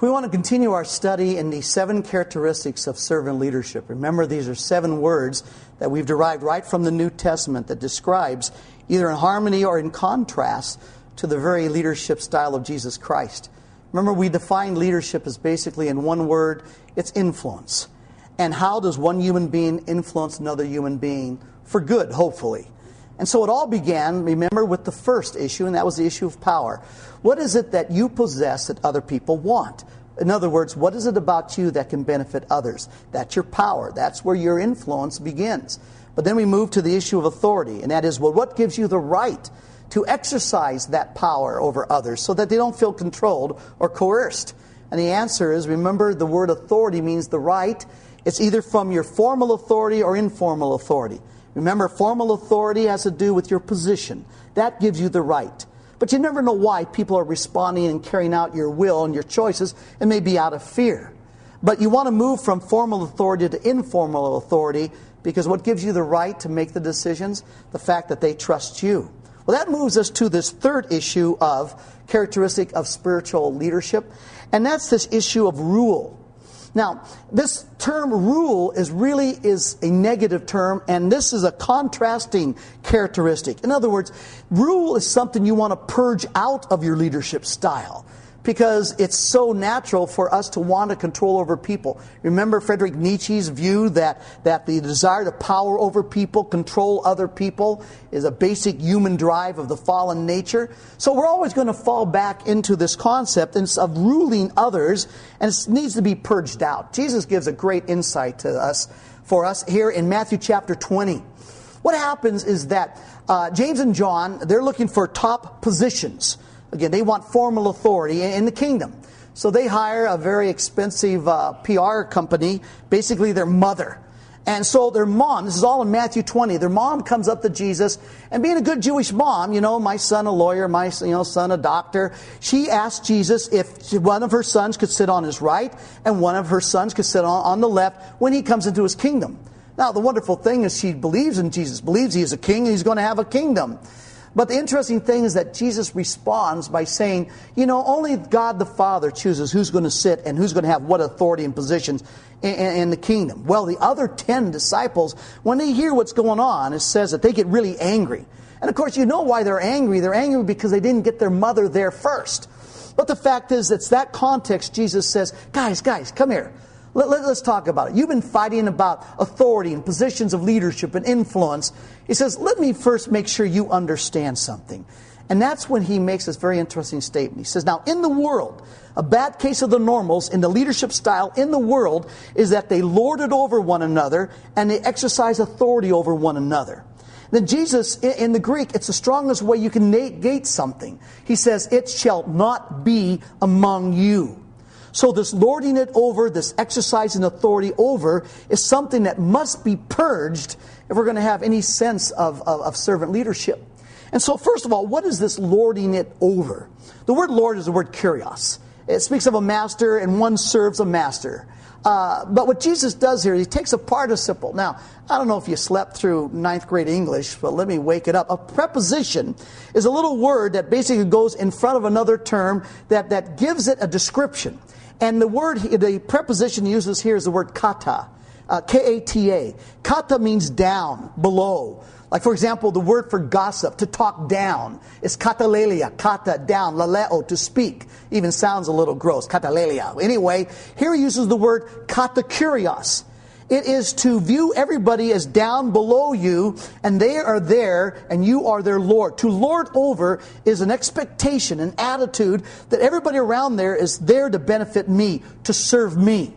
We want to continue our study in the 7 characteristics of servant leadership. Remember, these are 7 words that we've derived right from the New Testament that describes, either in harmony or in contrast, to the very leadership style of Jesus Christ. Remember, we defined leadership as basically, in one word, it's influence. And how does one human being influence another human being for good, hopefully? And so it all began, remember, with the first issue, and that was the issue of power. What is it that you possess that other people want? In other words, what is it about you that can benefit others? That's your power. That's where your influence begins. But then we move to the issue of authority, and that is, well, what gives you the right to exercise that power over others so that they don't feel controlled or coerced? And the answer is, remember, the word authority means the right. It's either from your formal authority or informal authority. Remember, formal authority has to do with your position. That gives you the right. But you never know why people are responding and carrying out your will and your choices. It may be out of fear. But you want to move from formal authority to informal authority, because what gives you the right to make the decisions? The fact that they trust you. Well, that moves us to this third issue of characteristic of spiritual leadership, and that's this issue of rule. Now, this term rule is a negative term, and this is a contrasting characteristic. In other words, rule is something you want to purge out of your leadership style, because it's so natural for us to want to control over people. Remember Friedrich Nietzsche's view that the desire to power over people, control other people, is a basic human drive of the fallen nature. So we're always going to fall back into this concept of ruling others, and it needs to be purged out. Jesus gives a great insight to us, for us here in Matthew chapter 20. What happens is that James and John, they're looking for top positions. Again, they want formal authority in the kingdom. So they hire a very expensive PR company, basically their mother. And so their mom, this is all in Matthew 20, their mom comes up to Jesus, and being a good Jewish mom, my son a lawyer, my son a doctor, she asked Jesus if one of her sons could sit on his right and one of her sons could sit on the left when he comes into his kingdom. Now, the wonderful thing is she believes in Jesus, believes he is a king and he's going to have a kingdom. But the interesting thing is that Jesus responds by saying, only God the Father chooses who's going to sit and who's going to have what authority and positions in the kingdom. Well, the other 10 disciples, when they hear what's going on, it says that they get really angry. And of course, you know why they're angry. They're angry because they didn't get their mother there first. But the fact is, it's that context Jesus says, guys, come here. Let's talk about it. You've been fighting about authority and positions of leadership and influence. He says, let me first make sure you understand something. And that's when he makes this very interesting statement. He says, now in the world, a bad case of the normals in the leadership style in the world is that they lord it over one another and they exercise authority over one another. Then Jesus, in the Greek, it's the strongest way you can negate something. He says, it shall not be among you. So this lording it over, this exercising authority over, is something that must be purged if we're going to have any sense of servant leadership. And so first of all, what is this lording it over? The word lord is the word kurios. It speaks of a master, and one serves a master. But what Jesus does here, he takes a participle. Now, I don't know if you slept through 9th grade English, but let me wake it up. A preposition is a little word that basically goes in front of another term that gives it a description. And the preposition uses here is the word kata, K-A-T-A. Kata means down, below. Like, for example, the word for gossip, to talk down, is katalelia, kata, down, laleo, to speak. Even sounds a little gross, katalelia. Anyway, here he uses the word katakurios. It is to view everybody as down below you, and they are there, and you are their Lord. To lord over is an expectation, an attitude that everybody around there is there to benefit me, to serve me.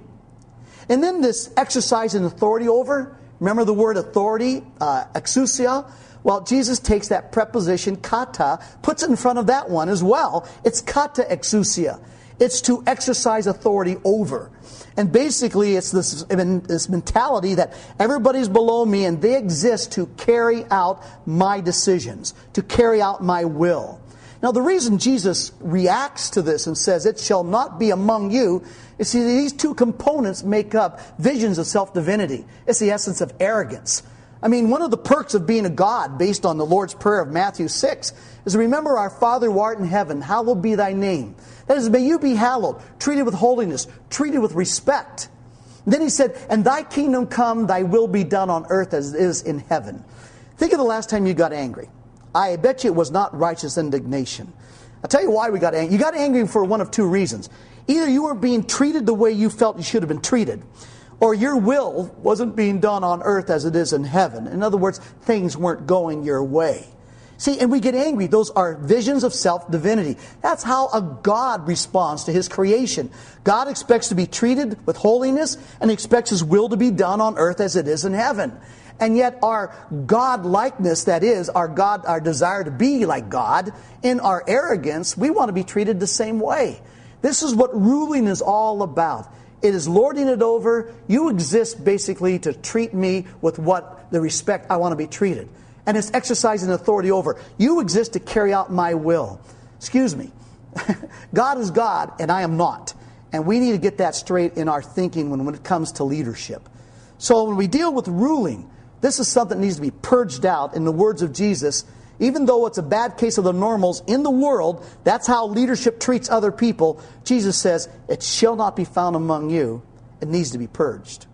And then this exercise in authority over, remember the word authority, exousia? Well, Jesus takes that preposition, kata, puts it in front of that one as well. It's kata exousia. It's to exercise authority over. And basically, it's this mentality that everybody's below me and they exist to carry out my decisions, to carry out my will. Now, the reason Jesus reacts to this and says, it shall not be among you, is these two components make up visions of self-divinity. It's the essence of arrogance. I mean, one of the perks of being a God, based on the Lord's Prayer of Matthew 6, is to remember our Father who art in heaven, hallowed be thy name. That is, may you be hallowed, treated with holiness, treated with respect. And then he said, and thy kingdom come, thy will be done on earth as it is in heaven. Think of the last time you got angry. I bet you it was not righteous indignation. I'll tell you why we got angry. You got angry for one of two reasons. Either you were being treated the way you felt you should have been treated, or your will wasn't being done on earth as it is in heaven. In other words, things weren't going your way. See, and we get angry. Those are visions of self-divinity. That's how a God responds to His creation. God expects to be treated with holiness and expects His will to be done on earth as it is in heaven. And yet our God-likeness, that is, our desire to be like God, in our arrogance, we want to be treated the same way. This is what ruling is all about. It is lording it over. You exist basically to treat me with the respect I want to be treated. And it's exercising authority over. You exist to carry out my will. Excuse me. God is God and I am not. And we need to get that straight in our thinking when it comes to leadership. So when we deal with ruling, this is something that needs to be purged out. In the words of Jesus, even though it's a bad case of the normals in the world, that's how leadership treats other people. Jesus says, it shall not be found among you. It needs to be purged.